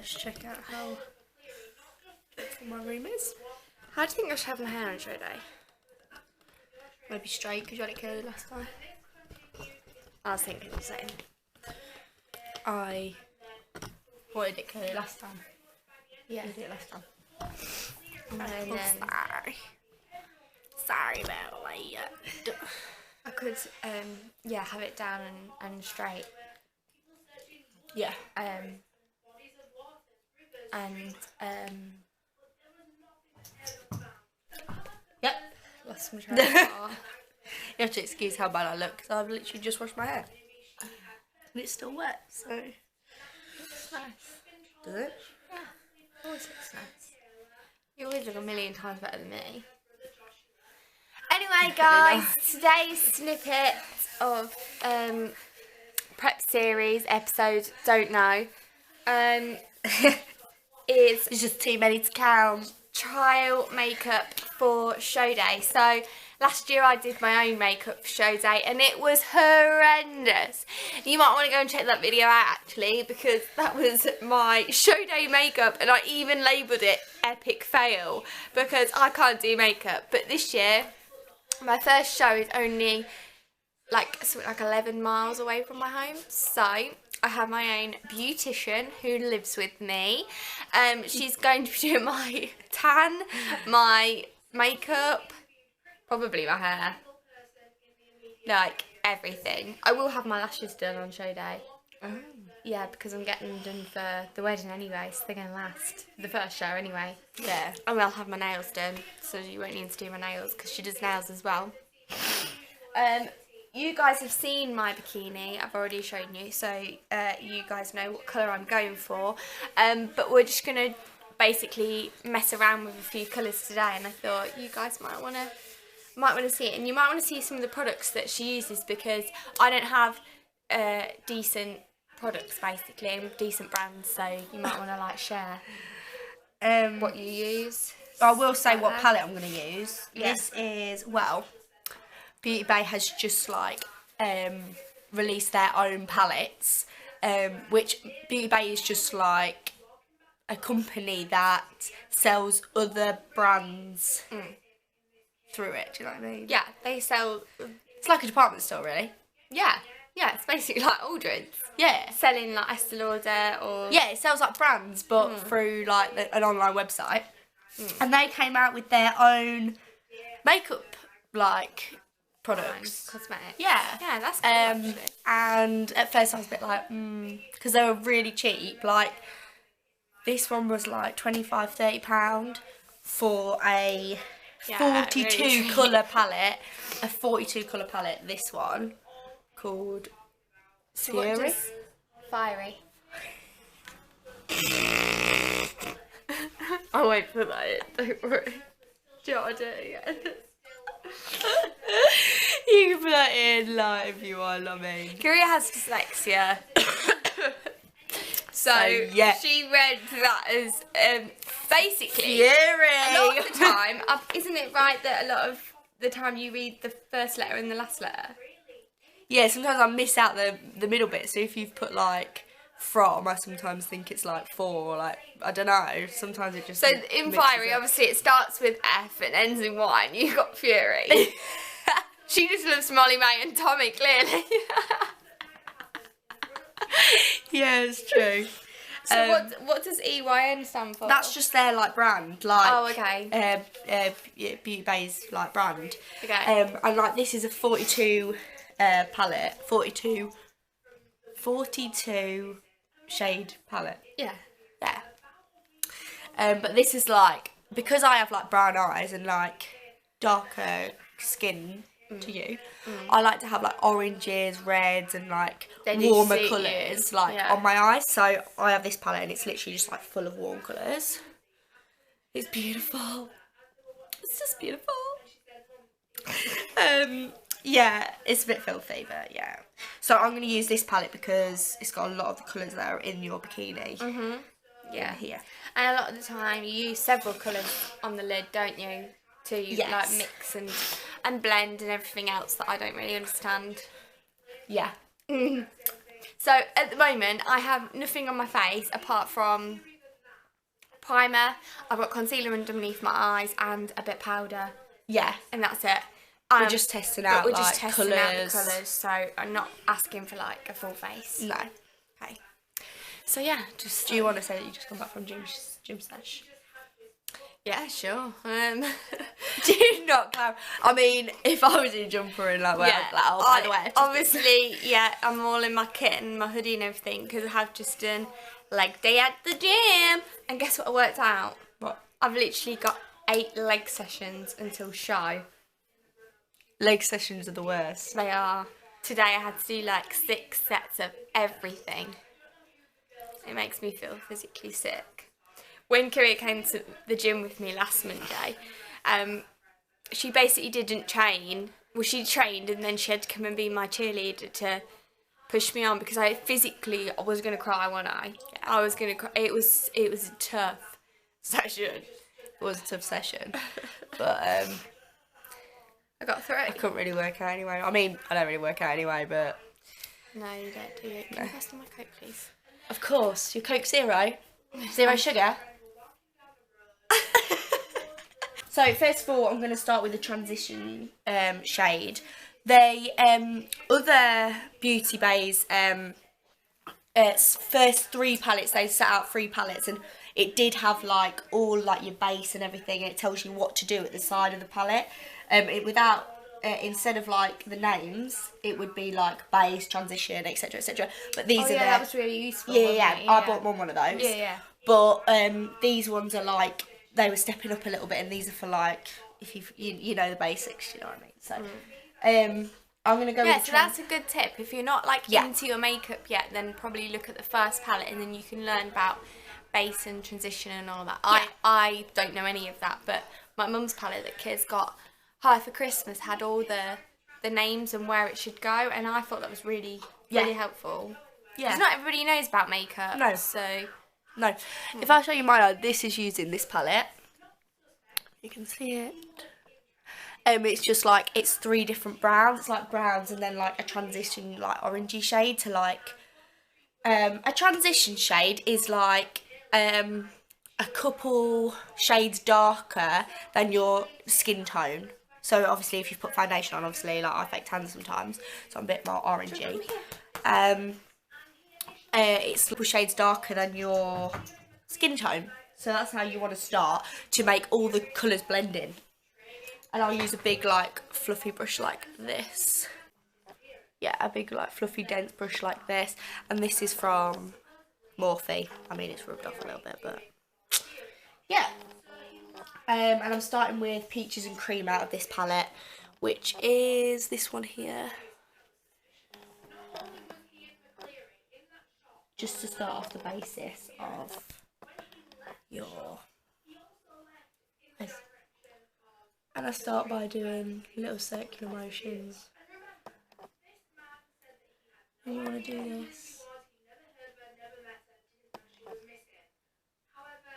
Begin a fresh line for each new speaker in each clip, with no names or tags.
just check out how beautiful my room is. How do you think I should have my hair on show day? Maybe straight because you had it curly last time. I was thinking the same. I wanted it curly last time.
Yeah.
I did it last time.
And
Oh,
then
sorry about that.
I could, have it down and straight.
Yeah. Yep.
Lost my train of thought.
You have to excuse how bad I look because I've literally just washed my hair. And it's still wet, so.
It's nice.
Does it?
Yeah. Always looks nice. You always look a million times better than me. Anyway, guys, today's snippet of prep series episode Don't Know is
It's just too many to count.
trial makeup for show day. So last year I did my own makeup for show day and it was horrendous. You might want to go and check that video out actually, because that was my show day makeup and I even labelled it epic fail because I can't do makeup. But this year my first show is only like 11 miles away from my home, so I have my own beautician who lives with me. She's going to be doing my tan, my makeup, probably my hair, like everything. I will have my lashes done on show day. Yeah, because I'm getting them done for the wedding anyway, so they're going to last the first show anyway.
Yeah.
And I'll have my nails done, so you won't need to do my nails because she does nails as well. You guys have seen my bikini, I've already shown you, so you guys know what colour I'm going for. But we're just going to basically mess around with a few colours today, and I thought you guys might want to see it, and you might want to see some of the products that she uses because I don't have decent products basically, and decent brands, so you might want to like share what you use.
I will say what palette I'm going to use.
Yeah.
This is, well, Beauty Bay has just like released their own palettes, which Beauty Bay is just like a company that sells other brands through it. Do you know what I mean?
Yeah, they sell.
It's like a department store, really.
Yeah, it's basically like Aldrid's.
Yeah.
Selling like Estee Lauder or
Yeah, it sells like brands, but through like an online website. And they came out with their own makeup like products.
cosmetics.
Yeah.
Yeah, that's cool, actually.
And at first I was a bit like, because they were really cheap. Like, this one was like £25-30 for a 42
really
colour palette. A 42 colour palette, this one, called Fury.
Fiery.
I won't put that in, don't worry. Do you want to do it again? You can put that in, like, if you want, I mean.
Korea has dyslexia. So
yeah.
she read that as basically
Fury!
a lot of the time, isn't it right that a lot of the time you read the first letter and the last letter?
Yeah, sometimes I miss out the middle bit, so if you've put, like, from, I sometimes think it's, like, for, or, like, I don't know, sometimes it just
So in
mixes
Fiery,
up.
obviously it starts with F and ends in Y, and you got Fury. She just loves Molly May and Tommy, clearly.
Yeah, it's true.
So what does EYN stand for?
That's just their, like, brand, like...
Oh, okay.
Beauty Bay's, like, brand.
Okay.
And, like, this is a 42 palette, 42 shade palette.
Yeah.
Yeah. But this is, like, because I have, like, brown eyes and, like, darker skin to you, I like to have, like, oranges, reds and, like,
They do
warmer
suit you.
colours, like,
Yeah.
on my eyes. So I have this palette and it's literally just, like, full of warm colours. It's beautiful. It's just beautiful. Yeah, it's a bit filthy, but yeah. So I'm going to use this palette because it's got a lot of the colours that are in your bikini.
Yeah.
Here.
And a lot of the time you use several colours on the lid, don't you? To
Yes.
like mix and blend and everything else that I don't really understand.
Yeah.
So at the moment I have nothing on my face apart from primer, I've got concealer underneath my eyes and a bit of powder,
Yeah.
and that's it.
We're just testing out,
we're
like,
just testing out the
colours.
colours, so I'm not asking for like a full face.
No.
Okay. So yeah, just.
Do you want to say that you just come back from gym sesh?
Yeah, sure.
Do you not, Clara? I mean, if I was in a jumper and like, by the way,
obviously, yeah, I'm all in my kit and my hoodie and everything because I have just done leg day at the gym. And guess what I worked out?
What?
I've literally got 8 leg sessions until show.
Leg sessions are the worst.
They are. Today I had to do like 6 sets of everything. It makes me feel physically sick. When Kira came to the gym with me last Monday, she basically didn't train. Well, she trained and then she had to come and be my cheerleader to push me on because I was going to cry, wasn't I? I was going to cry. It was a tough session.
It was a tough session. But
I got through
I
it.
couldn't really work out anyway. I mean, I don't really work out anyway, but...
No, you don't do it. Can you pass me my Coke, please?
Of course. Your Coke Zero? Zero sugar? So first of all, I'm going to start with the transition shade. They other Beauty Bay's first 3 palettes, they set out 3 palettes, and it did have like all like your base and everything, and it tells you what to do at the side of the palette. Instead of like the names, it would be like base, transition, etc, etc. But these are
that was really useful.
yeah. I bought one of those.
Yeah.
But these ones are like, they were stepping up a little bit, and these are for like, if you know the basics, you know what I mean. So I'm gonna go.
Yeah,
with
so that's a good tip. If you're not like
Yeah.
into your makeup yet, then probably look at the first palette, and then you can learn about base and transition and all that. I don't know any of that, but my mum's palette that Kids got her for Christmas had all the names and where it should go, and I thought that was really helpful.
Yeah.
Because not everybody knows about makeup.
No.
So
No. If I show you mine, this is using this palette. You can see it. It's just like, it's 3 different browns. It's like browns and then like a transition like orangey shade to like, a transition shade is like a couple shades darker than your skin tone. So obviously if you've put foundation on, obviously like I fake tan sometimes, so I'm a bit more orangey. It's a couple shades darker than your skin tone. So that's how you want to start to make all the colours blend in. And I'll use a big like fluffy brush like this. Yeah, a big like fluffy dense brush like this. And this is from Morphe. I mean, it's rubbed off a little bit, but yeah. And I'm starting with Peaches and Cream out of this palette, which is this one here. Just to start off the basis of your... And I start by doing little circular motions. And you want to do this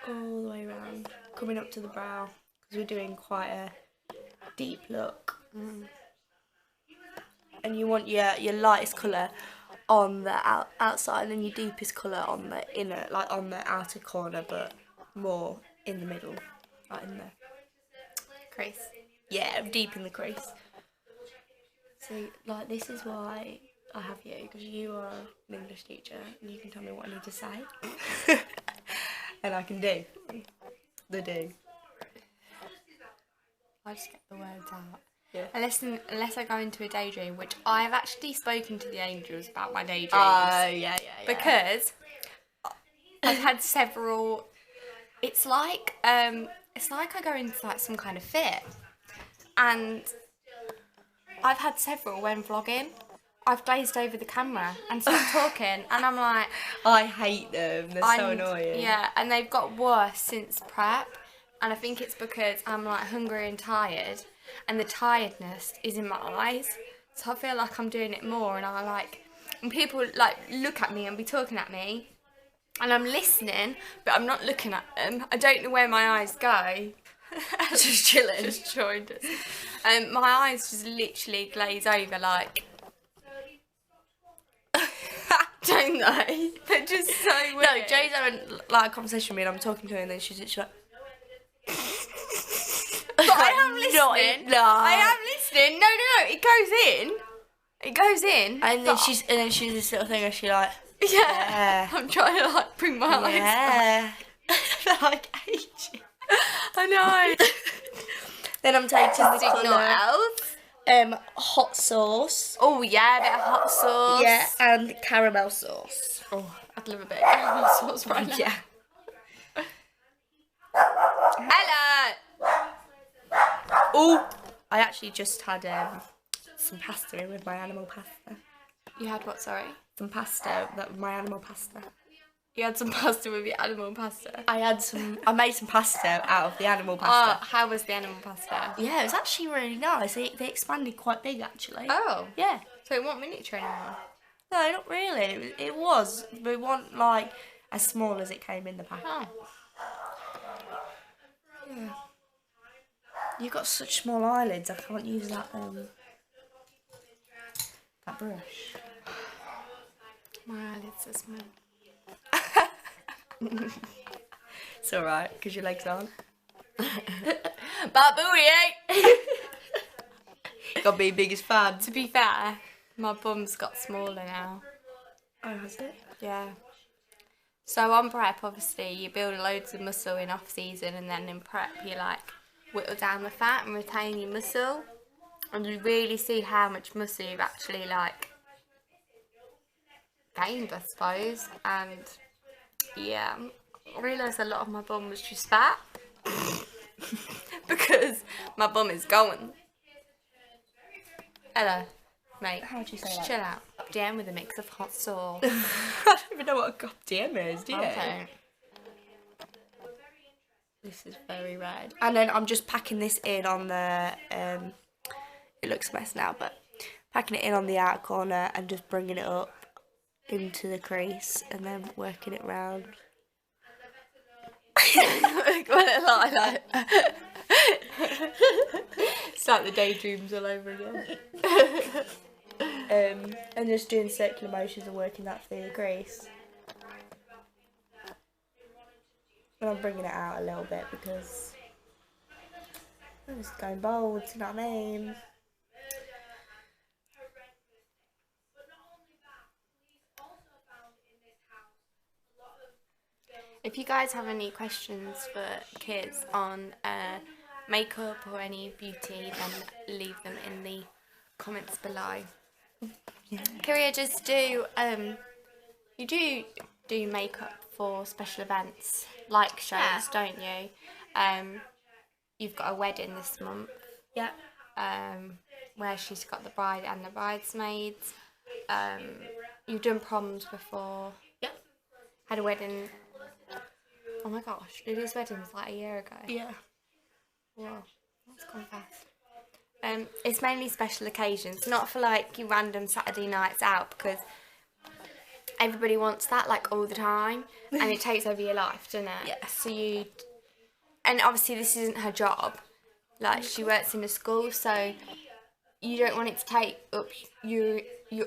all the way around, coming up to the brow, because we're doing quite a deep look. And you want your lightest colour on the outside and your deepest colour on the inner, like on the outer corner, but more in the middle, like in the
crease.
Yeah, deep in the crease. So, like, this is why I have you, because you are an English teacher and you can tell me what I need to say. And I can do. The do.
I just get the words out.
Yeah.
Unless I go into a daydream, which I have actually spoken to the angels about my daydreams.
Oh, yeah.
Because I've had several. It's like I go into like some kind of fit, and I've had several when vlogging. I've glazed over the camera and stopped talking, and I'm like,
I hate them. They're so annoying.
Yeah, and they've got worse since prep, and I think it's because I'm like hungry and tired, and the tiredness is in my eyes, so I feel like I'm doing it more, and and people like look at me and be talking at me, and I'm listening, but I'm not looking at them. I don't know where my eyes go.
Just chilling.
Just joined us. My eyes just literally glaze over like. Don't they? They're just so weird.
No, Jay's having like a conversation with me and I'm talking to her and then she's like...
But I am listening.
No.
I am listening. No. It goes in. It goes in.
And then she's this little thing and she like...
Yeah. I'm trying to like bring my eyes.
Yeah. For like ages.
I know.
Then I'm taking the
Signal
colour,
else.
hot sauce.
Oh yeah, a bit of hot sauce.
Yeah, and caramel sauce.
Oh, I'd love a bit of caramel sauce right now.
Yeah.
Hello.
Oh, I actually just had some pasta in with my animal pasta.
You had what? Sorry.
Some pasta, my animal pasta.
You had some pasta with your animal pasta.
I made some pasta out of the animal
Oh,
pasta.
how was the animal pasta?
Yeah, it was actually really nice. They expanded quite big actually.
Oh.
Yeah.
So it wasn't miniature anymore?
No, not really. It was, but it wasn't like as small as it came in the packet.
Oh.
Yeah. You've got such small eyelids. I can't use that brush.
My eyelids are small.
It's alright, because your legs aren't.
Barbarian!
Got to be biggest fan.
To be fair, my bum's got smaller now.
Oh, has it?
Yeah. So on prep, obviously, you build loads of muscle in off season, and then in prep, you like whittle down the fat and retain your muscle, and you really see how much muscle you've actually like gained, I suppose. And yeah, I realised a lot of my bum was just fat because my bum is going. Hello, mate.
How do you say
Just
that?
chill out. Down with a mix of hot sauce.
I don't even know what a goddamn is, do you?
Okay.
This is very red. And then I'm just packing this in on the, it looks a mess now, but packing it in on the outer corner and just bringing it up into the crease and then working it round.
It's like the daydreams all over again.
And just doing circular motions and working that through the crease. And I'm bringing it out a little bit because I'm just going bold, you know what I mean?
If you guys have any questions for kids on makeup or any beauty, then leave them in the comments below.
Yeah.
Kyria, just you do makeup for special events like shows,
Yeah.
don't you? You've got a wedding this month.
Yeah.
Where she's got the bride and the bridesmaids. You've done proms before.
Yeah.
Had a wedding. Oh my gosh, Lily's wedding was like a year ago.
Yeah.
Whoa, that's gone fast. It's mainly special occasions, not for like your random Saturday nights out, because everybody wants that like all the time, and it takes over your life, doesn't it?
Yeah.
So and obviously this isn't her job. Like, she works in a school, so you don't want it to take up your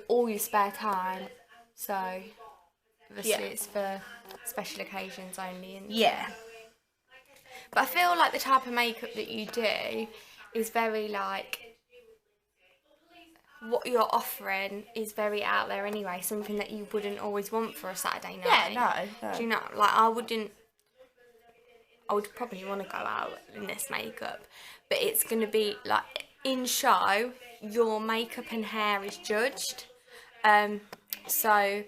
all your spare time. So obviously it's for special occasions only. And
Yeah.
but I feel like the type of makeup that you do is very like, what you're offering is very out there anyway. Something that you wouldn't always want for a Saturday night.
Yeah, no.
Do you know? Like, I would probably want to go out in this makeup, but it's going to be like, in show, your makeup and hair is judged. So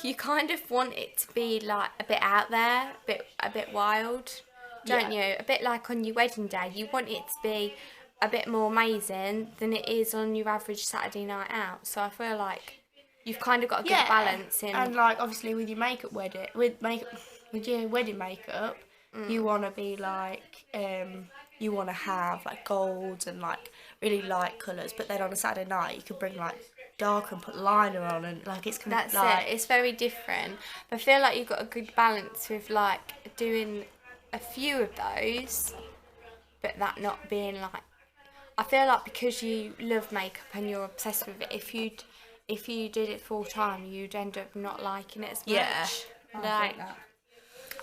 you kind of want it to be like a bit out there, a bit wild, don't you? A bit like on your wedding day, you want it to be a bit more amazing than it is on your average Saturday night out. So I feel like you've kind of got a good balance in.
And like, obviously with your with your wedding makeup, you want to be like, you want to have like golds and like really light colours, but then on a Saturday night you could bring like darker and put liner on, and like it's gonna
That's
like,
it. It's very different. But I feel like you've got a good balance with like doing a few of those, but that not being like. I feel like because you love makeup and you're obsessed with it, if you did it full time, you'd end up not liking it as much.
Yeah, I
Like,
think that.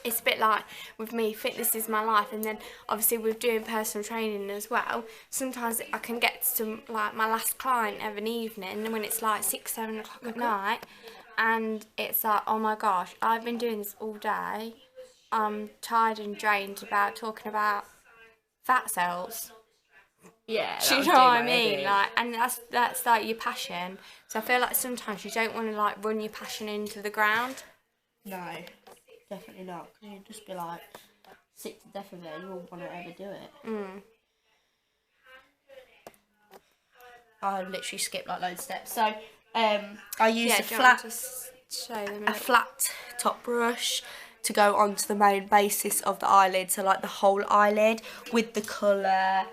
it's a bit like with me, fitness is my life, and then obviously with doing personal training as well, sometimes I can get to like my last client of an evening when it's like 6, 7 o'clock at night, and it's like, oh my gosh, I've been doing this all day, I'm tired and drained about talking about fat cells.
Yeah,
Do you know what I mean? Like, and that's like your passion. So I feel like sometimes you don't want to like run your passion into the ground.
No, definitely not. Because you'd just be like sick to death of it and you wouldn't want to ever do it.
Mm.
I literally skipped like loads of steps. So I used
Yeah,
a
do you want
flat
to just show them
a flat top brush to go onto the main basis of the eyelid, so like the whole eyelid, with the colour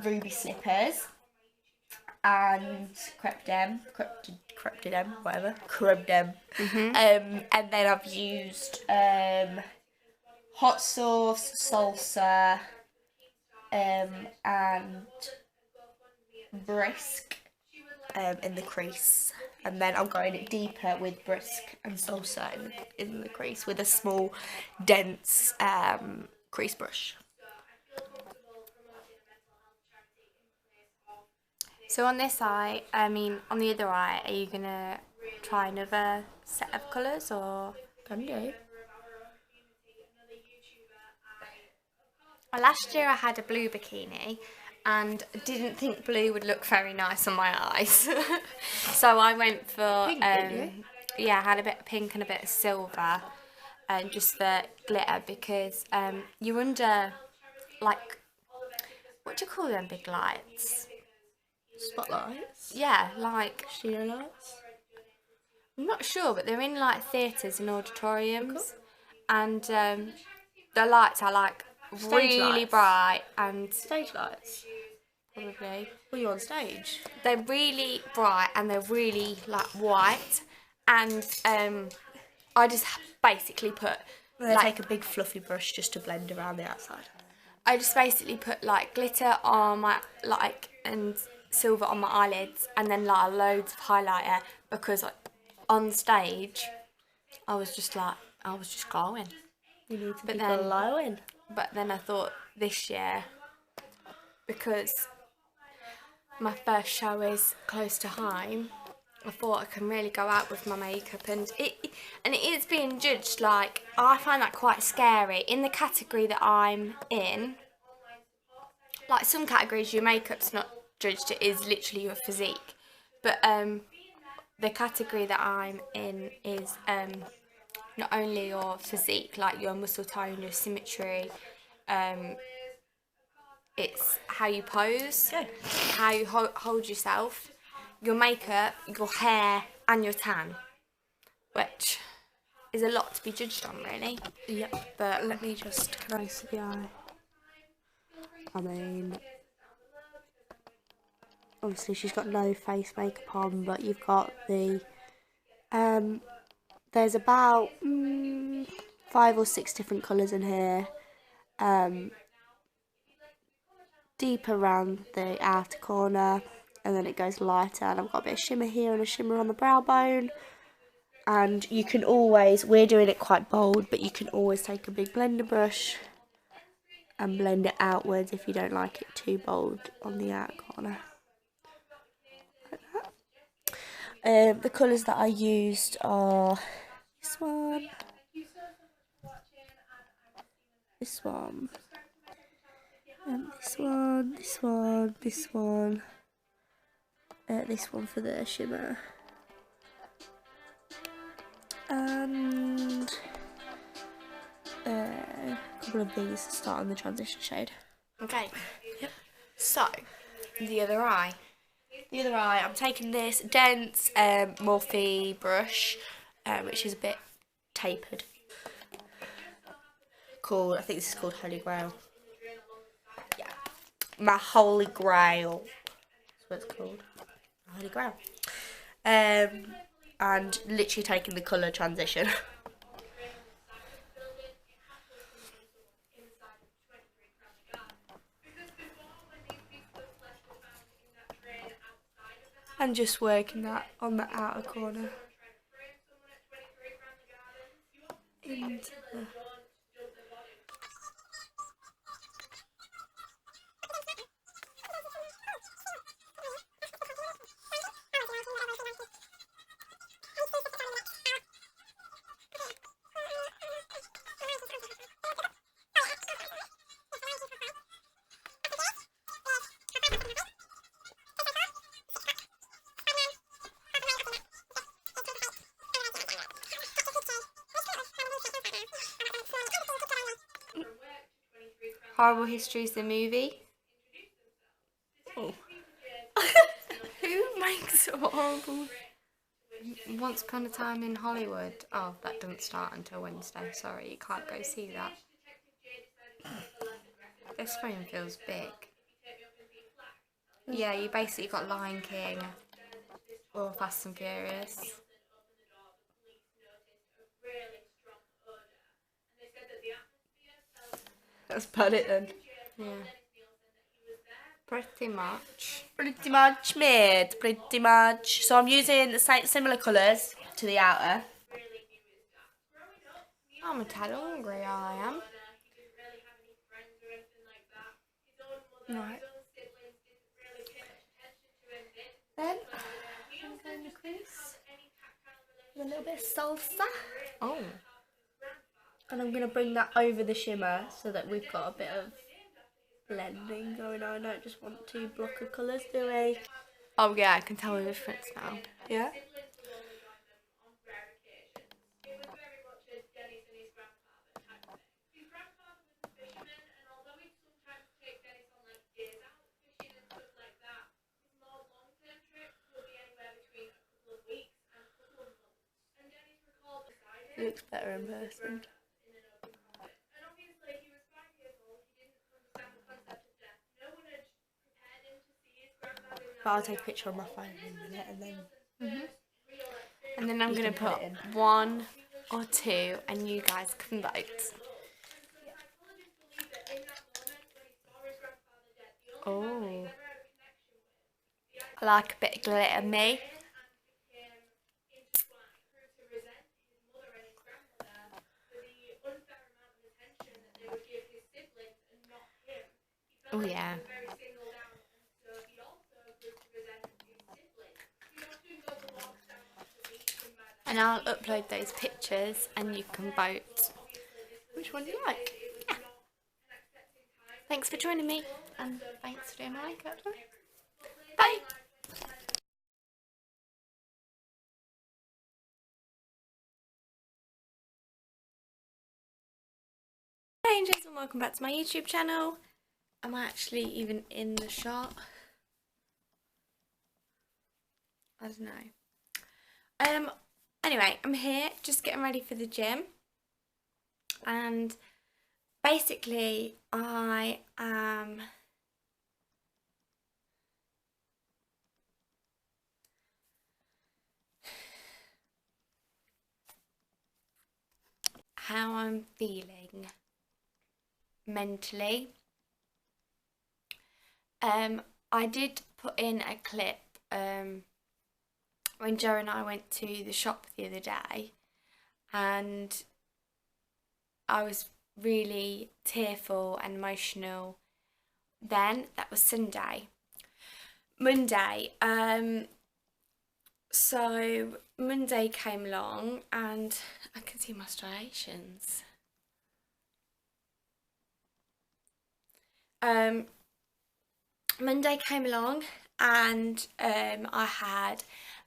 Ruby Slippers and Crepidem, whatever, Crepidem. And then I've used hot sauce, salsa, and brisk in the crease, and then I'm going deeper with brisk and salsa in the crease with a small dense crease brush.
So on this eye, I mean, on the other eye, are you going to try another set of colours or?
Can do.
Last year I had a blue bikini and didn't think blue would look very nice on my eyes. So I went for,
Pink, didn't you?
yeah, I had a bit of pink and a bit of silver and just the glitter because you're under, like, what do you call them big lights?
Spotlights,
Yeah, like,
studio lights.
I'm not sure, but they're in like theatres and auditoriums, and the lights are like really
lights.
bright and
Stage lights.
probably
Were you on stage?
they're really bright and they're really like white, and I just basically put
They
like
take a big fluffy brush just to blend around the outside.
I just basically put like glitter on my like and silver on my eyelids, and then like loads of highlighter because like, on stage I was just glowing.
You need to
But
be
then-
glowing.
But then I thought this year, because my first show is close to home, I thought I can really go out with my makeup, and it is being judged. Like, I find that quite scary in the category that I'm in. Like, some categories your makeup's not judged, it is literally your physique, but the category that I'm in is not only your physique, like your muscle tone, your symmetry, it's how you pose,
Good.
how you hold yourself, your makeup, your hair, and your tan, which is a lot to be judged on, really.
Yep. But let me just close the eye. I mean, obviously she's got no face makeup on, but you've got the there's about 5 or 6 different colours in here. Deep around the outer corner, and then it goes lighter, and I've got a bit of shimmer here and a shimmer on the brow bone. And you can always, we're doing it quite bold, but you can always take a big blender brush and blend it outwards if you don't like it too bold on the outer corner. Like that. The colours that I used are this one, this one, this one, this one, this one, this one for the shimmer, and a couple of these to start on the transition shade.
Okay. Yep. So, the other eye.
The other eye, I'm taking this dense Morphe brush, which is a bit tapered. I think this is called Holy Grail. Yeah, my Holy Grail. That's what it's called. Holy Grail. And literally taking the colour transition. And just working that on the outer corner. Into the...
Horrible Histories, the movie.
Oh.
Who makes horrible? Once Upon a Time in Hollywood. Oh, that doesn't start until Wednesday. Sorry, you can't go see that. This phone feels big. Yeah, you basically got Lion King or Fast and Furious.
That's about it then.
Yeah. Pretty much.
Pretty much made, pretty much. So I'm using the same similar colours to the outer.
I'm a tad hungry, I am.
Right. Then I'm going to crease with a little bit of salsa.
Oh.
And I'm going to bring that over the shimmer so that we've got a bit of blending going on. I don't just want two block of colours, do we?
Oh yeah, I can tell the difference now.
Yeah? It looks better in person. But I'll take a picture on my phone in a minute and then...
And then I'm
You
going to
can put
put
it in.
1 or 2 and you guys can vote. Oh. I like a bit of glitter, me. Oh yeah. And I'll upload those pictures and you can vote.
Which one do you like?
Yeah. Thanks for joining me and thanks for doing my makeup. Bye. Hey angels and welcome back to my YouTube channel. Am I actually even in the shot? I don't know. Anyway, I'm here just getting ready for the gym. And basically I am how I'm feeling mentally. I did put in a clip when Joe and I went to the shop the other day and I was really tearful and emotional then. That was Sunday. Monday, so Monday came along and I can see my striations. Monday came along and I had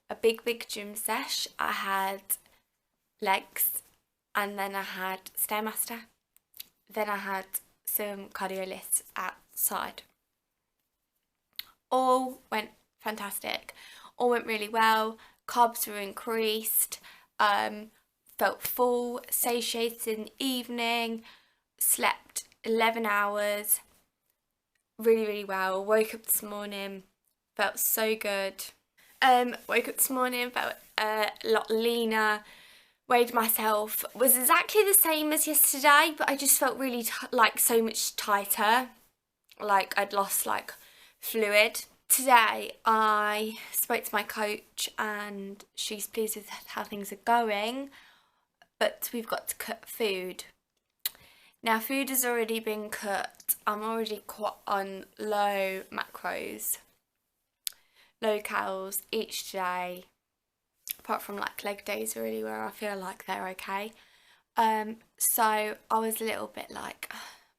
a big gym sesh. I had legs and then I had Stairmaster. Then I had some cardio lifts outside. All went fantastic. All went really well. Carbs were increased. Felt full, satiated in the evening. Slept 11 hours. Really well. Woke up this morning, felt so good. Woke up this morning, felt a lot leaner. Weighed myself, was exactly the same as yesterday, but I just felt really like so much tighter. Like I'd lost like fluid. today I spoke to my coach and she's pleased with how things are going, but we've got to cut food. Now food has already been cut. I'm already quite on low macros, low calories each day, apart from like leg days really where I feel like they're okay. So I was a little bit like,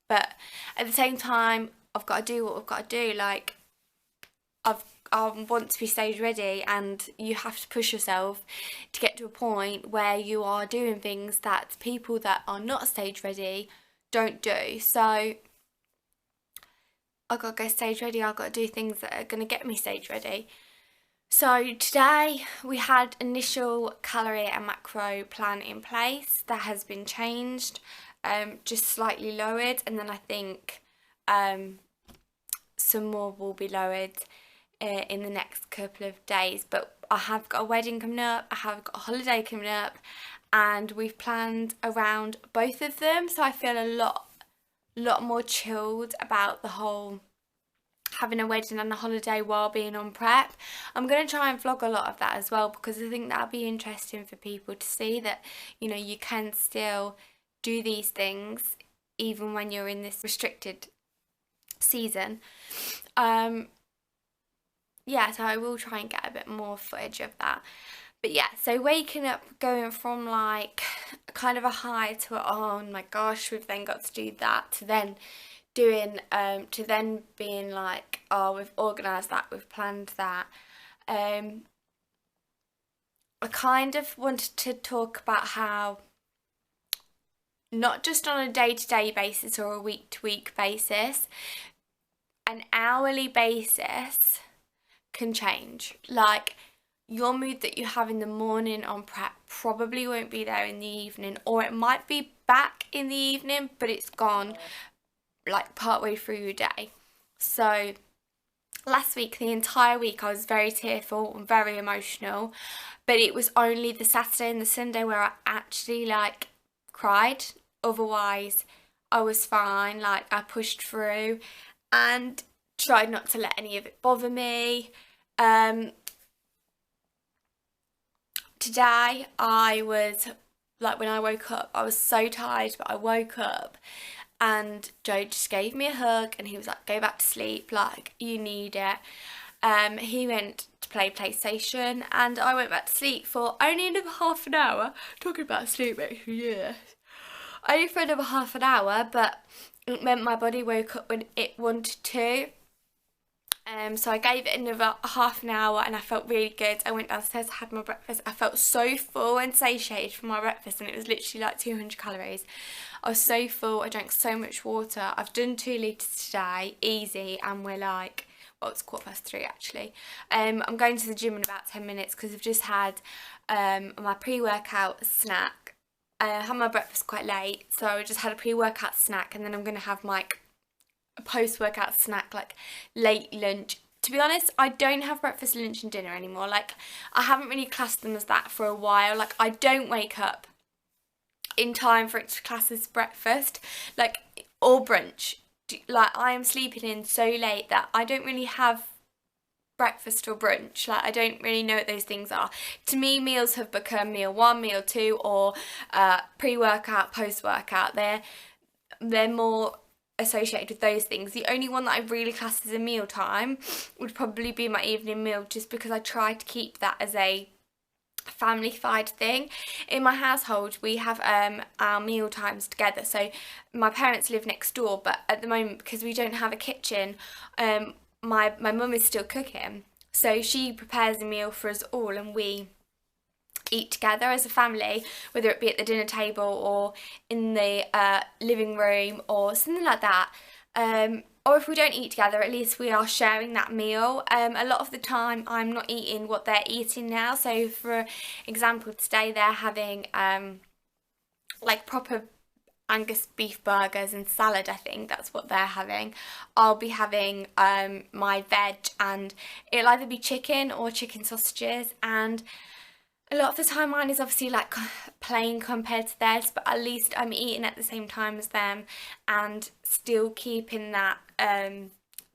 but at the same time I've got to do what I've got to do. Like I want to be stage ready, and you have to push yourself to get to a point where you are doing things that people that are not stage ready don't do. So I got to go stage ready. I've got to do things that are going to get me stage ready. So today we had initial calorie and macro plan in place that has been changed, just slightly lowered, and then I think some more will be lowered in the next couple of days. But I have got a wedding coming up, I have got a holiday coming up, and we've planned around both of them, so I feel a lot more chilled about the whole having a wedding and a holiday while being on prep. I'm going to try and vlog a lot of that as well, because I think that'll be interesting for people to see that, you know, you can still do these things even when you're in this restricted season. Yeah, so I will try and get a bit more footage of that. But yeah, so waking up, going from like kind of a high to a, oh my gosh, we've then got to do that, to then doing to then being like, oh, we've organised that, we've planned that. I kind of wanted to talk about how, not just on a day-to-day basis or a week-to-week basis, an hourly basis can change. Like, your mood that you have in the morning on prep probably won't be there in the evening, or it might be back in the evening but it's gone like partway through your day. So last week, the entire week, I was very tearful and very emotional, but it was only the Saturday and the Sunday where I actually like cried. Otherwise I was fine. Like, I pushed through and tried not to let any of it bother me. Today I was like, when I woke up, I was so tired, but I woke up and Joe just gave me a hug and he was like, go back to sleep, like, you need it. He went to play PlayStation and I went back to sleep for only another half an hour. Talking about sleep, actually, yeah. Only for another half an hour, but it meant my body woke up when it wanted to. So I gave it another half an hour and I felt really good. I went downstairs, had my breakfast. I felt so full and satiated from my breakfast, and it was literally like 200 calories. I was so full. I drank so much water. I've done 2 litres today, easy, and we're like, well, it's 3:15 actually. I'm going to the gym in about 10 minutes because I've just had my pre-workout snack. I had my breakfast quite late, so I just had a pre-workout snack, and then I'm going to have my post-workout snack, like late lunch. To be honest, I don't have breakfast, lunch and dinner anymore. Like, I haven't really classed them as that for a while. Like, I don't wake up in time for it to class as breakfast, like, or brunch. Like, I am sleeping in so late that I don't really have breakfast or brunch. Like, I don't really know what those things are. To me, meals have become meal 1, meal 2, or pre-workout, post-workout. They're more associated with those things. The only one that I really class as a meal time would probably be my evening meal, just because I try to keep that as a family-fied thing. In my household, we have our meal times together. So my parents live next door, but at the moment, because we don't have a kitchen, my mum is still cooking, so she prepares a meal for us all and we eat together as a family, whether it be at the dinner table or in the living room or something like that. Or if we don't eat together, at least we are sharing that meal. A lot of the time I'm not eating what they're eating now. So for example, today they're having like proper Angus beef burgers and salad. I think that's what they're having. I'll be having my veg, and it'll either be chicken or chicken sausages, and a lot of the time mine is obviously like plain compared to theirs, but at least I'm eating at the same time as them and still keeping that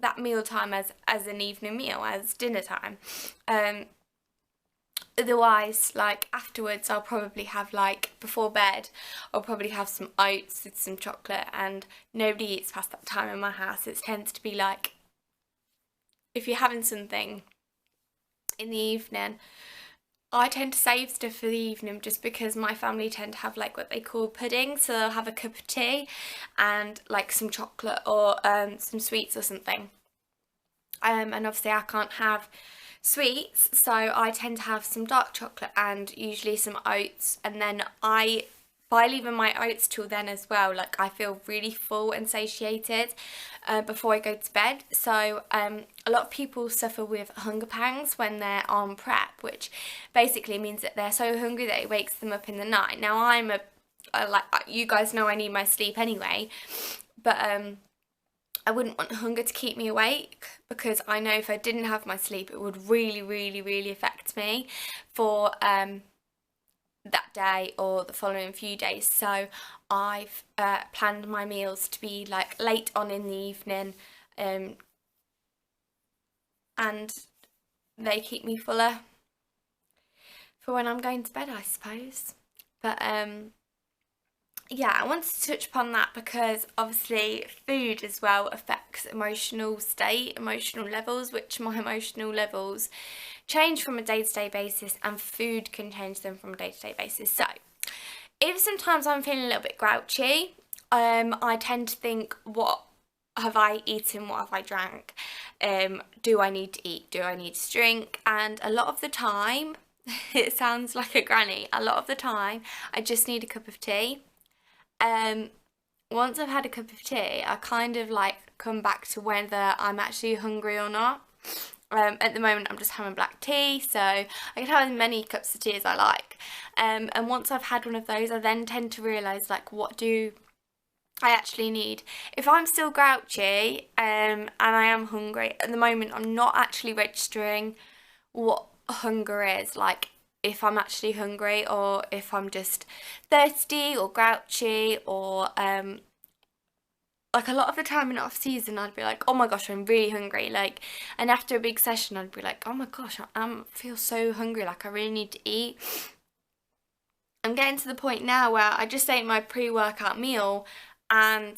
that meal time as an evening meal, as dinner time. Otherwise, like afterwards, I'll probably have, like before bed, I'll probably have some oats with some chocolate, and nobody eats past that time in my house. It tends to be like, if you're having something in the evening, I tend to save stuff for the evening just because my family tend to have like what they call pudding, so they'll have a cup of tea and like some chocolate or some sweets or something. And obviously I can't have sweets, so I tend to have some dark chocolate and usually some oats, and then by leaving my oats till then as well, like I feel really full and satiated before I go to bed. So a lot of people suffer with hunger pangs when they're on prep, which basically means that they're so hungry that it wakes them up in the night. Now I'm like you guys know I need my sleep anyway, but I wouldn't want hunger to keep me awake, because I know if I didn't have my sleep it would really, really, really affect me for that day or the following few days. So I've planned my meals to be like late on in the evening, and they keep me fuller for when I'm going to bed, I suppose. But yeah, I wanted to touch upon that because obviously food as well affects emotional state, emotional levels, which my emotional levels change from a day-to-day basis, and food can change them from a day-to-day basis. So if sometimes I'm feeling a little bit grouchy, I tend to think, what have I eaten, what have I drank, do I need to eat, do I need to drink? And a lot of the time, it sounds like a granny, a lot of the time I just need a cup of tea. Once I've had a cup of tea, I kind of like come back to whether I'm actually hungry or not. At the moment I'm just having black tea, so I can have as many cups of tea as I like. And once I've had one of those, I then tend to realise, like, what do I actually need? If I'm still grouchy and I am hungry, at the moment I'm not actually registering what hunger is, like if I'm actually hungry or if I'm just thirsty or grouchy, or like a lot of the time in off season I'd be like, oh my gosh, I'm really hungry, like, and after a big session I'd be like, oh my gosh, I feel so hungry, like I really need to eat. I'm getting to the point now where I just ate my pre-workout meal and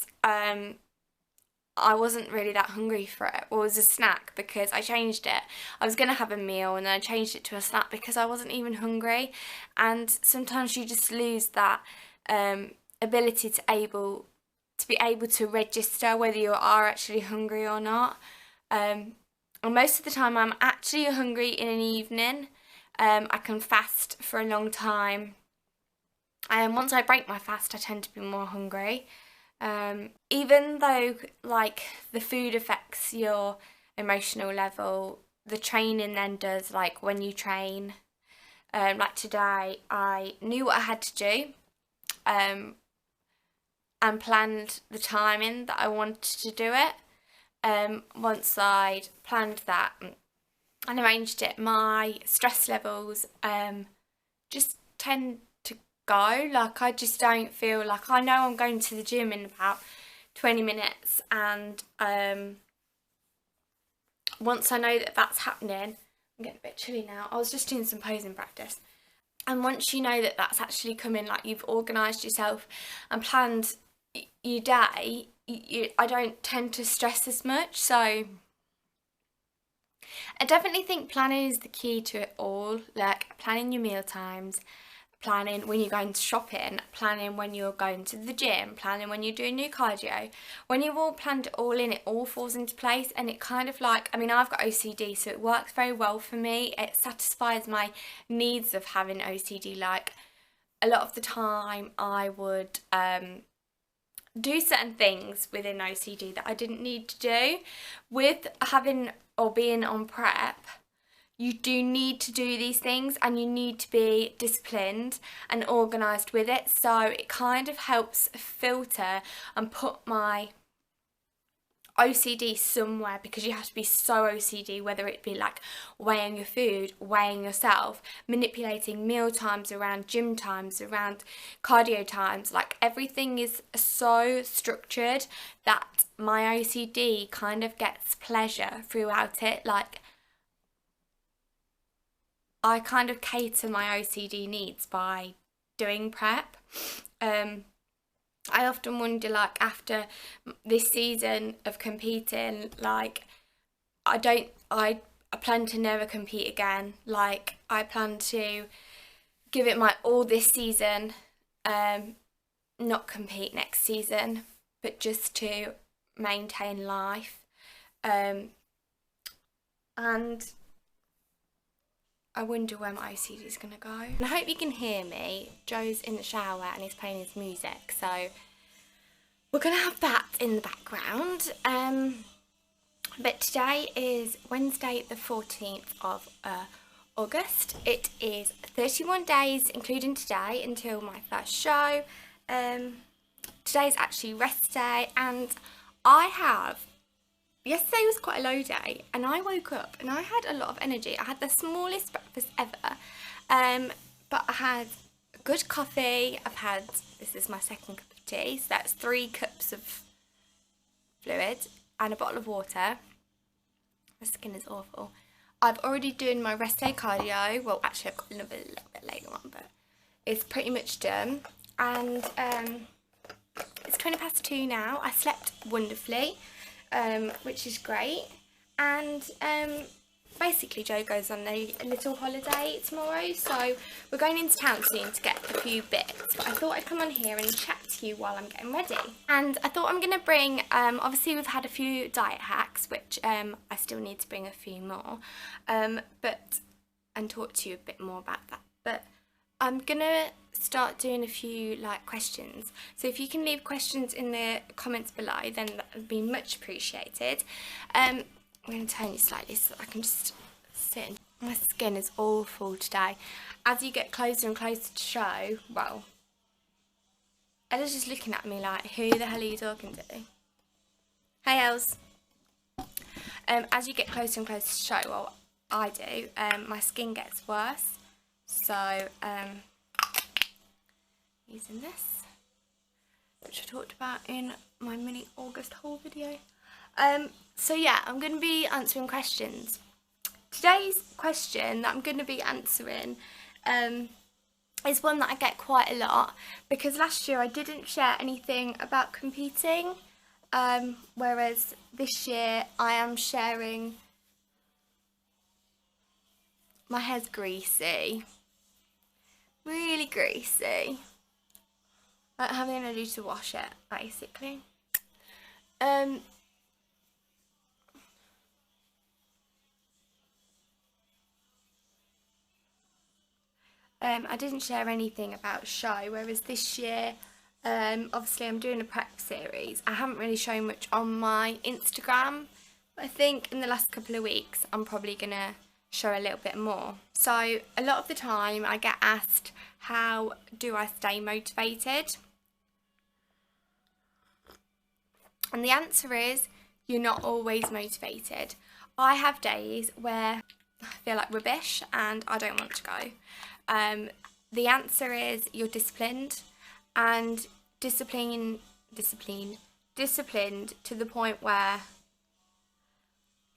I wasn't really that hungry for it. Well, it was a snack because I changed it. I was going to have a meal and then I changed it to a snack because I wasn't even hungry. And sometimes you just lose that ability to be able to register whether you are actually hungry or not. And most of the time I'm actually hungry in an evening. I can fast for a long time. And once I break my fast, I tend to be more hungry. Even though like the food affects your emotional level, the training then does. Like when you train, like today, I knew what I had to do and planned the timing that I wanted to do it. Once I'd planned that and arranged it, my stress levels just tend to go. Like I just don't feel like, I know I'm going to the gym in about 20 minutes, and once I know that that's happening, I'm getting a bit chilly now, I was just doing some posing practice, and once you know that that's actually coming, like you've organised yourself and planned your day, I don't tend to stress as much. So I definitely think planning is the key to it all, like planning your meal times, planning when you're going shopping, planning when you're going to the gym, planning when you're doing new cardio. When you've all planned it all in, it all falls into place, and it kind of like, I mean, I've got OCD, so it works very well for me. It satisfies my needs of having OCD. Like a lot of the time I would do certain things within OCD that I didn't need to do. With having or being on prep, you do need to do these things and you need to be disciplined and organised with it. So it kind of helps filter and put my OCD somewhere, because you have to be so OCD, whether it be like weighing your food, weighing yourself, manipulating meal times around gym times, around cardio times. Like everything is so structured that my OCD kind of gets pleasure throughout it. Like I kind of cater my OCD needs by doing prep. I often wonder, like, after this season of competing, like, I plan to never compete again. Like, I plan to give it my all this season, not compete next season, but just to maintain life. And I wonder where my OCD is going to go. And I hope you can hear me. Joe's in the shower and he's playing his music, so we're going to have that in the background. But today is Wednesday the 14th of August. It is 31 days, including today, until my first show. Today's actually rest day, and yesterday was quite a low day, and I woke up and I had a lot of energy. I had the smallest breakfast ever, but I had good coffee. This is my second cup of tea, so that's 3 cups of fluid and a bottle of water. My skin is awful. I've already done my rest day cardio. Well, actually I've got another little bit later on, but it's pretty much done. And it's 2:20 now. I slept wonderfully, which is great. And basically Joe goes on a little holiday tomorrow, so we're going into town soon to get a few bits. But I thought I'd come on here and chat to you while I'm getting ready. And I thought I'm going to bring, obviously we've had a few diet hacks, which I still need to bring a few more, and talk to you a bit more about that. But I'm going to start doing a few like questions, so if you can leave questions in the comments below, then that would be much appreciated. I'm going to turn you slightly so I can just sit in. My skin is awful today. As you get closer and closer to show, well, Ella's just looking at me like, who the hell are you talking to? Hey Els. As you get closer and closer to show, well, I do, my skin gets worse. So, using this, which I talked about in my mini August haul video. So yeah, I'm going to be answering questions. Today's question that I'm going to be answering is one that I get quite a lot, because last year I didn't share anything about competing, whereas this year I am sharing. My hair's greasy, really greasy. I don't have the energy to wash it, basically. I didn't share anything about show, whereas this year, obviously I'm doing a prep series. I haven't really shown much on my Instagram, but I think in the last couple of weeks I'm probably going to show a little bit more. So a lot of the time I get asked, how do I stay motivated? And the answer is, you're not always motivated. I have days where I feel like rubbish and I don't want to go. The answer is, you're disciplined, and disciplined to the point where,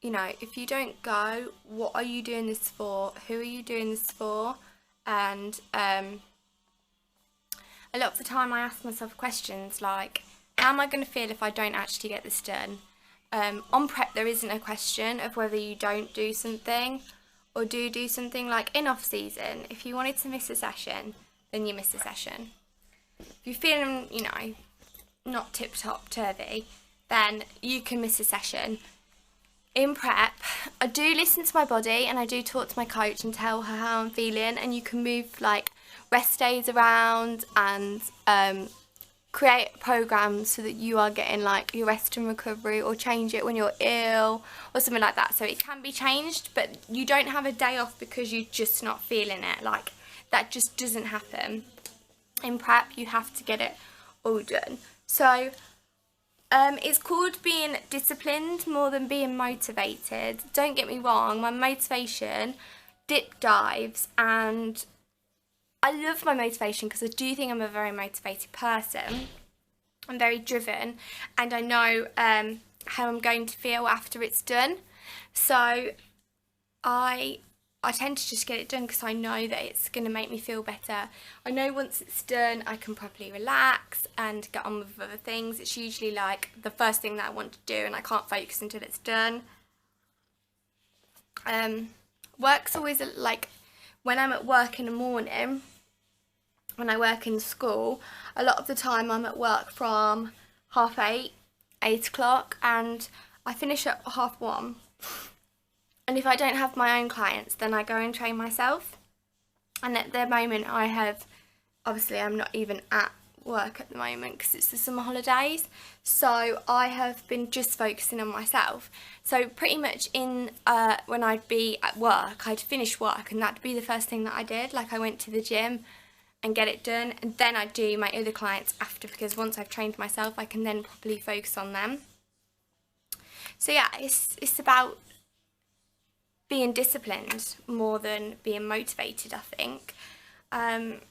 you know, if you don't go, what are you doing this for? Who are you doing this for? And a lot of the time I ask myself questions like, how am I going to feel if I don't actually get this done? On prep there isn't a question of whether you don't do something or do something. Like in off season, if you wanted to miss a session, then you miss a session. If you're feeling, you know, not tip top turvy, then you can miss a session. In prep, I do listen to my body and I do talk to my coach and tell her how I'm feeling, and you can move like rest days around and create programs so that you are getting like your rest and recovery, or change it when you're ill or something like that. So it can be changed, but you don't have a day off because you're just not feeling it. Like that just doesn't happen. In prep you have to get it all done. So It's called being disciplined more than being motivated. Don't get me wrong, my motivation dip dives, and I love my motivation because I do think I'm a very motivated person. I'm very driven, and I know how I'm going to feel after it's done. So I tend to just get it done because I know that it's going to make me feel better. I know once it's done I can properly relax and get on with other things. It's usually like the first thing that I want to do and I can't focus until it's done. Work's always like, when I'm at work in the morning, when I work in school, a lot of the time I'm at work from 8:30, 8 o'clock, and I finish at 1:30. And if I don't have my own clients, then I go and train myself. And at the moment I have, obviously I'm not even at work at the moment because it's the summer holidays. So I have been just focusing on myself. So pretty much when I'd be at work, I'd finish work and that'd be the first thing that I did. Like I went to the gym and get it done, and then I'd do my other clients after, because once I've trained myself I can then properly focus on them. So yeah, it's about being disciplined more than being motivated, I think. And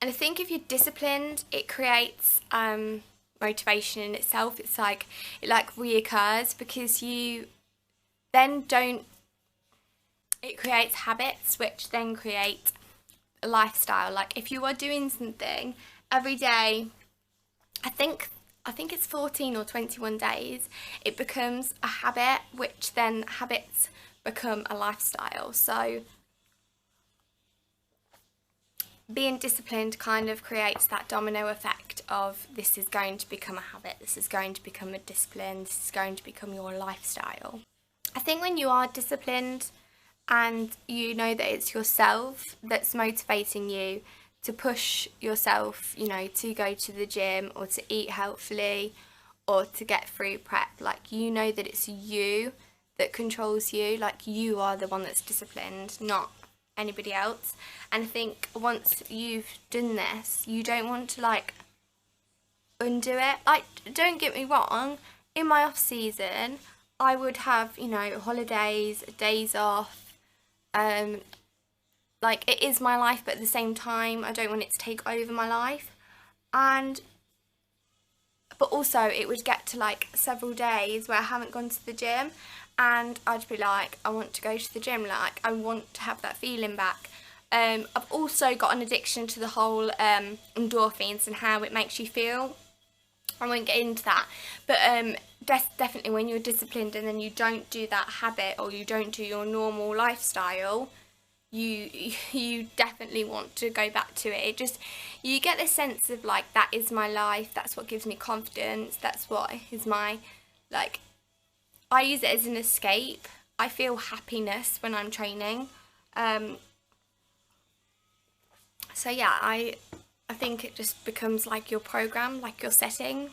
I think if you're disciplined, it creates motivation in itself. It's like, it like reoccurs because you then don't, it creates habits which then create a lifestyle. Like if you are doing something every day, I think it's 14 or 21 days, it becomes a habit, which then habits become a lifestyle. So being disciplined kind of creates that domino effect of, this is going to become a habit, this is going to become a discipline, this is going to become your lifestyle. I think when you are disciplined and you know that it's yourself that's motivating you to push yourself, you know, to go to the gym or to eat healthily or to get through prep, like, you know that it's you that controls you, like you are the one that's disciplined, not anybody else. And I think once you've done this, you don't want to like undo it. Like, don't get me wrong, in my off season I would have, you know, holidays, days off, like it is my life, but at the same time I don't want it to take over my life. But also it would get to like several days where I haven't gone to the gym and I'd be like, I want to go to the gym, like I want to have that feeling back. I've also got an addiction to the whole endorphins and how it makes you feel. I won't get into that, but definitely when you're disciplined and then you don't do that habit or you don't do your normal lifestyle, you definitely want to go back to it. It just, you get this sense of like, that is my life, that's what gives me confidence, that's what is my, like, I use it as an escape. I feel happiness when I'm training. So yeah, I think it just becomes like your program, like your setting.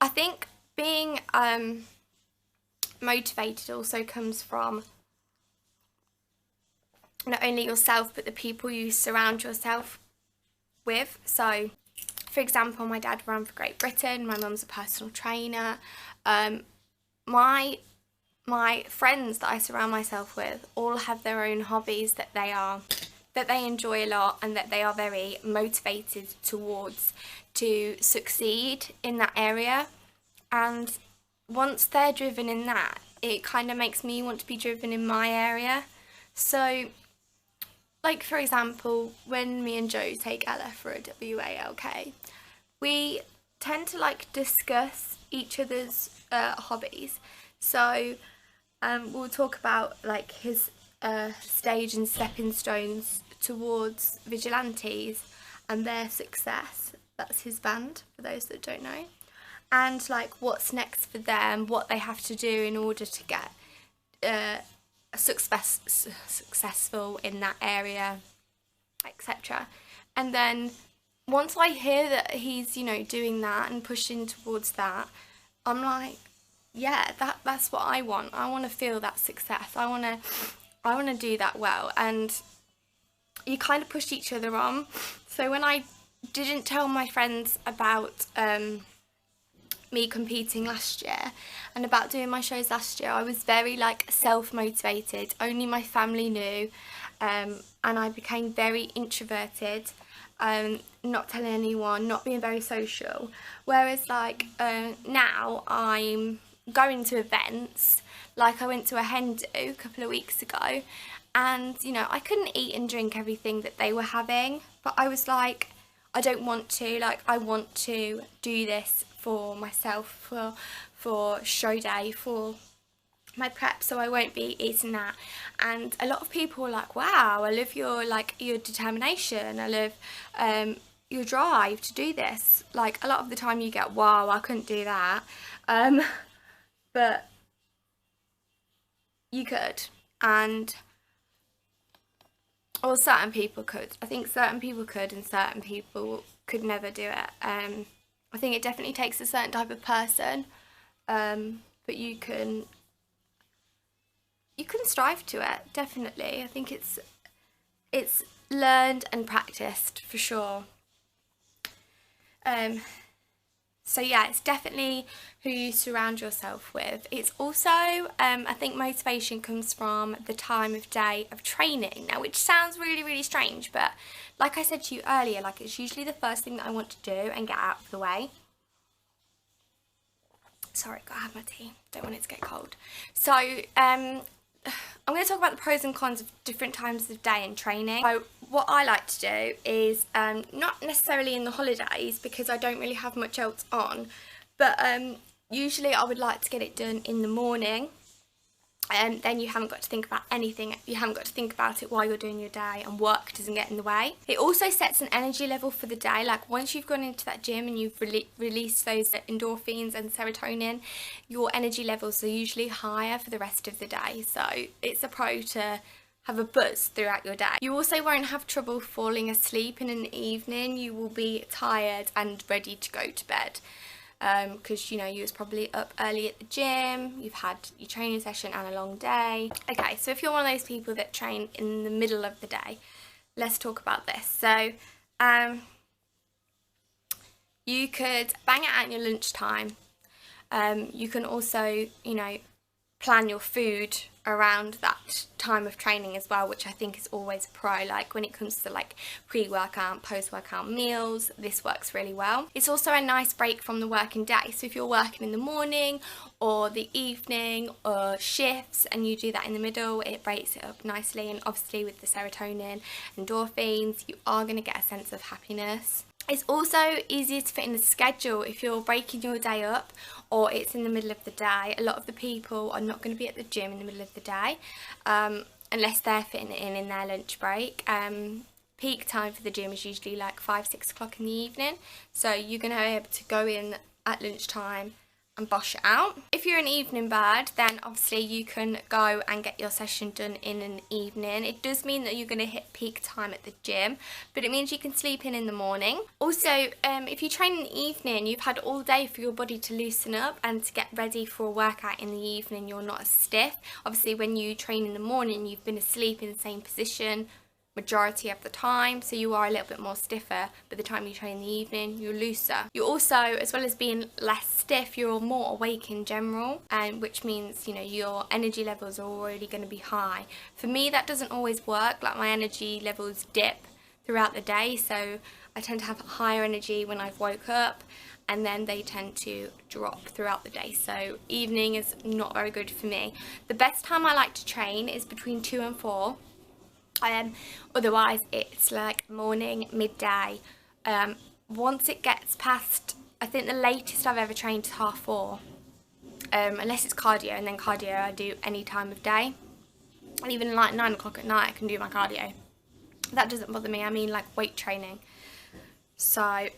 I think being motivated also comes from not only yourself but the people you surround yourself with. So for example, my dad ran for Great Britain, my mum's a personal trainer, my friends that I surround myself with all have their own hobbies that they enjoy a lot and that they are very motivated towards to succeed in that area. And once they're driven in that, it kind of makes me want to be driven in my area. So like for example, when me and Joe take Ella for a WALK, we tend to like discuss each other's hobbies. So we'll talk about like his stage and stepping stones towards Vigilantes and their success. That's his band, for those that don't know. And like what's next for them, what they have to do in order to get successful in that area, etc. And then once I hear that he's, you know, doing that and pushing towards that, I'm like, yeah, that's what I want. I want to feel that success. I want to do that well. And you kind of push each other on. So when I didn't tell my friends about me competing last year and about doing my shows last year, I was very like self-motivated. Only my family knew, and I became very introverted, not telling anyone, not being very social. Whereas like now I'm going to events, like I went to a hen do a couple of weeks ago, and you know, I couldn't eat and drink everything that they were having, but I was like, I don't want to, like I want to do this for myself, for show day, for my prep, so I won't be eating that. And a lot of people were like, wow, I love your your determination, I love your drive to do this. Like a lot of the time you get, wow, I couldn't do that, but you could, and or certain people could. I think certain people could and certain people could never do it. I think it definitely takes a certain type of person, but you can strive to it, definitely. I think it's learned and practiced for sure. So yeah, it's definitely who you surround yourself with. It's also, I think motivation comes from the time of day of training. Now, which sounds really, really strange, but like I said to you earlier, like it's usually the first thing that I want to do and get out of the way. Sorry, gotta have my tea. Don't want it to get cold. So, I'm going to talk about the pros and cons of different times of day and training. So what I like to do is, not necessarily in the holidays because I don't really have much else on, but usually I would like to get it done in the morning, and then you haven't got to think about anything. You haven't got to think about it while you're doing your day, and work doesn't get in the way. It also sets an energy level for the day. Like once you've gone into that gym and you've released those endorphins and serotonin, your energy levels are usually higher for the rest of the day. So it's a pro to have a buzz throughout your day. You also won't have trouble falling asleep in an evening. You will be tired and ready to go to bed. Because you know you was probably up early at the gym, you've had your training session and a long day. Okay, so if you're one of those people that train in the middle of the day, let's talk about this. So you could bang it out in your lunchtime. You can also, you know, plan your food around that time of training as well, which I think is always a pro. Like when it comes to like pre-workout, post-workout meals, this works really well. It's also a nice break from the working day. So if you're working in the morning or the evening or shifts and you do that in the middle, it breaks it up nicely. And obviously with the serotonin, endorphins, you are going to get a sense of happiness. It's also easier to fit in the schedule if you're breaking your day up or it's in the middle of the day. A lot of the people are not going to be at the gym in the middle of the day unless they're fitting it in their lunch break. Peak time for the gym is usually like 5-6 o'clock in the evening, so you're going to be able to go in at lunchtime and bosh it out. If you're an evening bird, then obviously you can go and get your session done in an evening. It does mean that you're going to hit peak time at the gym, but it means you can sleep in the morning. Also, if you train in the evening, you've had all day for your body to loosen up and to get ready for a workout in the evening. You're not as stiff. Obviously, when you train in the morning, you've been asleep in the same position majority of the time, so you are a little bit more stiffer. By the time you train in the evening, you're looser. You're also, as well as being less stiff, you're more awake in general, and which means, you know, your energy levels are already going to be high. For me, that doesn't always work. Like my energy levels dip throughout the day, so I tend to have higher energy when I've woke up, and then they tend to drop throughout the day. So evening is not very good for me. The best time I like to train is between 2 and 4. Otherwise it's like morning, midday. Once it gets past, I think the latest I've ever trained is 4:30, unless it's cardio, and then cardio I do any time of day. And even like 9 o'clock at night I can do my cardio. That doesn't bother me. I mean like weight training. So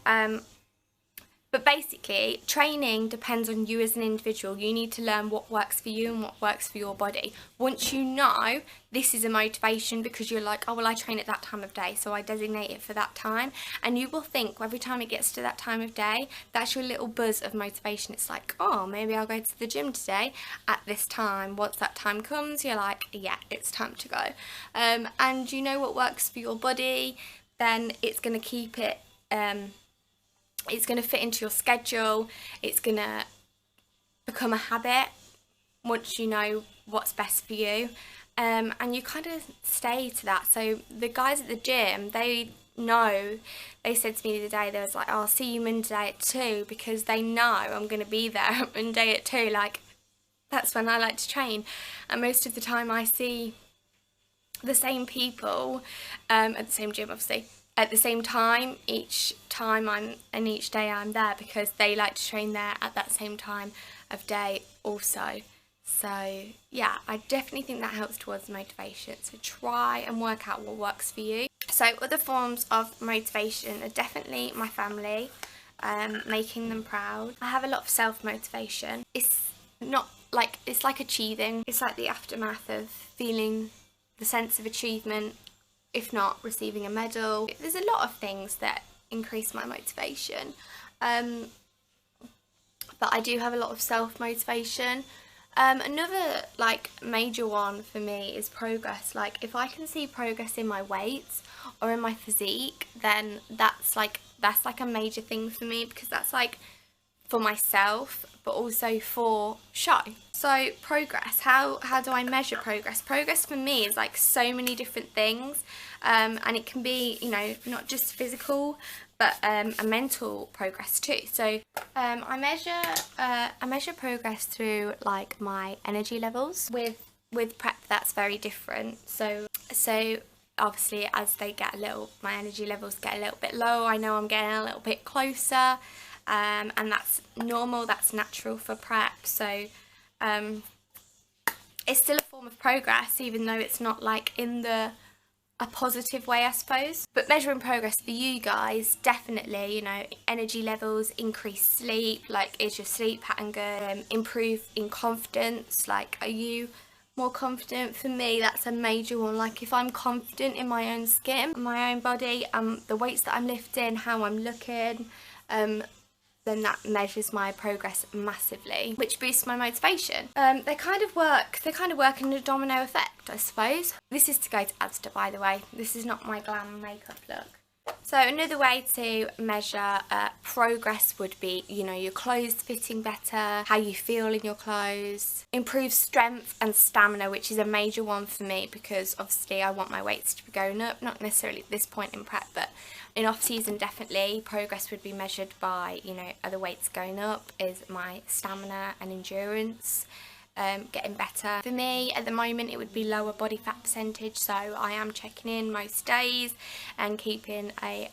but basically, training depends on you as an individual. You need to learn what works for you and what works for your body. Once you know this is a motivation because you're like, oh, well, I train at that time of day, so I designate it for that time. And you will think every time it gets to that time of day, that's your little buzz of motivation. It's like, oh, maybe I'll go to the gym today at this time. Once that time comes, you're like, yeah, it's time to go. And you know what works for your body, then it's going to keep it it's going to fit into your schedule. It's going to become a habit once you know what's best for you, and you kind of stay to that. So the guys at the gym, they know, they said to me the other day, they was like, oh, I'll see you Monday at 2, because they know I'm going to be there Monday at 2. Like, that's when I like to train, and most of the time I see the same people at the same gym, obviously, at the same time each day I'm there, because they like to train there at that same time of day also. So yeah, I definitely think that helps towards motivation. So try and work out what works for you. So other forms of motivation are definitely my family, making them proud. I have a lot of self-motivation. It's not like, it's like achieving. It's like the aftermath of feeling the sense of achievement, if not receiving a medal. There's a lot of things that increase my motivation, but I do have a lot of self-motivation. Another like major one for me is progress. Like, if I can see progress in my weights or in my physique, then that's like a major thing for me, because that's like for myself but also for show. So progress, how do I measure progress? Progress for me is like so many different things, and it can be, you know, not just physical but a mental progress too. So I measure progress through like my energy levels. With prep, that's very different. So obviously as my energy levels get a little bit low, I know I'm getting a little bit closer, and that's normal, that's natural for prep. So it's still a form of progress, even though it's not like in a positive way, I suppose. But measuring progress for you guys, definitely, you know, energy levels, increased sleep, like, is your sleep pattern good? Improve in confidence, like, are you more confident? For me, that's a major one. Like, if I'm confident in my own skin, my own body, the weights that I'm lifting, how I'm looking, then that measures my progress massively, which boosts my motivation. They kind of work in a domino effect, I suppose. This is to go to Asda, by the way. This is not my glam makeup look. So another way to measure progress would be, you know, your clothes fitting better, how you feel in your clothes, improve strength and stamina, which is a major one for me, because obviously I want my weights to be going up, not necessarily at this point in prep, but in off season definitely. Progress would be measured by, you know, are the weights going up, is my stamina and endurance getting better. For me at the moment it would be lower body fat percentage, so I am checking in most days and keeping a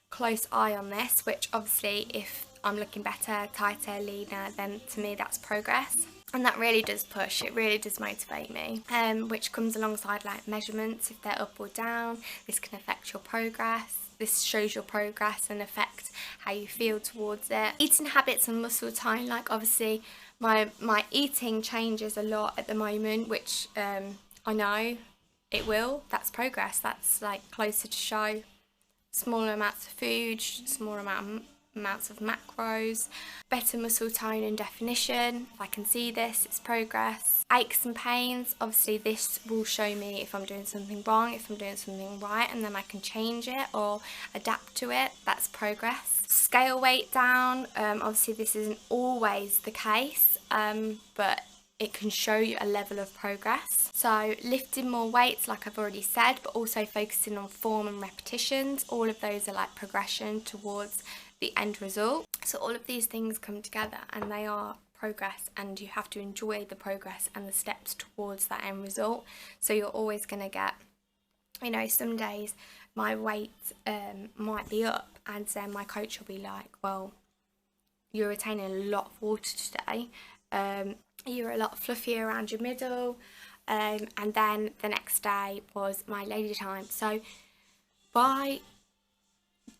close eye on this, which obviously if I'm looking better, tighter, leaner, then to me that's progress. And that really does push, it really does motivate me, which comes alongside like measurements. If they're up or down, this can affect your progress. This shows your progress and affect how you feel towards it. Eating habits and muscle tone, like obviously my eating changes a lot at the moment, which I know it will. That's progress, that's like closer to show. Smaller amounts of food, smaller amounts of macros, better muscle tone and definition. If I can see this, it's progress. Aches and pains, obviously this will show me if I'm doing something wrong, if I'm doing something right, and then I can change it or adapt to it. That's progress. Scale weight down, obviously this isn't always the case, but it can show you a level of progress. So lifting more weights, like I've already said, but also focusing on form and repetitions, all of those are like progression towards the end result. So all of these things come together and they are progress, and you have to enjoy the progress and the steps towards that end result. So you're always going to get, you know, some days my weight might be up and then my coach will be like, well, you're retaining a lot of water today, you're a lot fluffier around your middle, and then the next day was my lady time. So by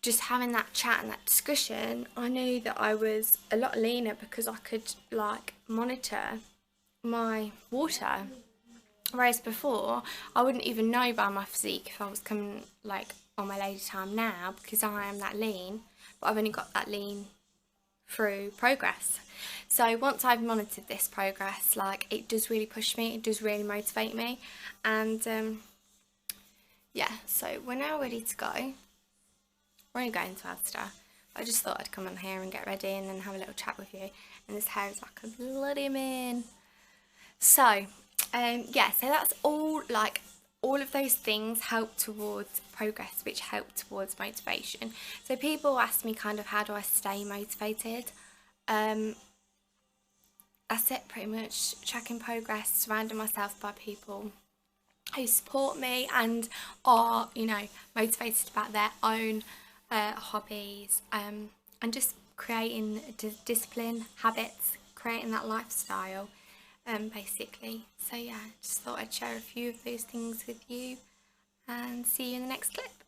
just having that chat and that discussion, I knew that I was a lot leaner, because I could like monitor my water, whereas before I wouldn't even know by my physique if I was coming like on my lady time now, because I am that lean, but I've only got that lean through progress. So once I've monitored this progress, like, it does really push me, it does really motivate me, and yeah, so we're now ready to go. We're only going to Asda, I just thought I'd come on here and get ready and then have a little chat with you. And this hair is like a bloody man. So, yeah, so that's all, like, all of those things help towards progress, which help towards motivation. So people ask me kind of how do I stay motivated. That's it pretty much. Tracking progress, surrounding myself by people who support me and are, you know, motivated about their own hobbies, and just creating discipline, habits, creating that lifestyle, basically. So yeah, just thought I'd share a few of those things with you and see you in the next clip.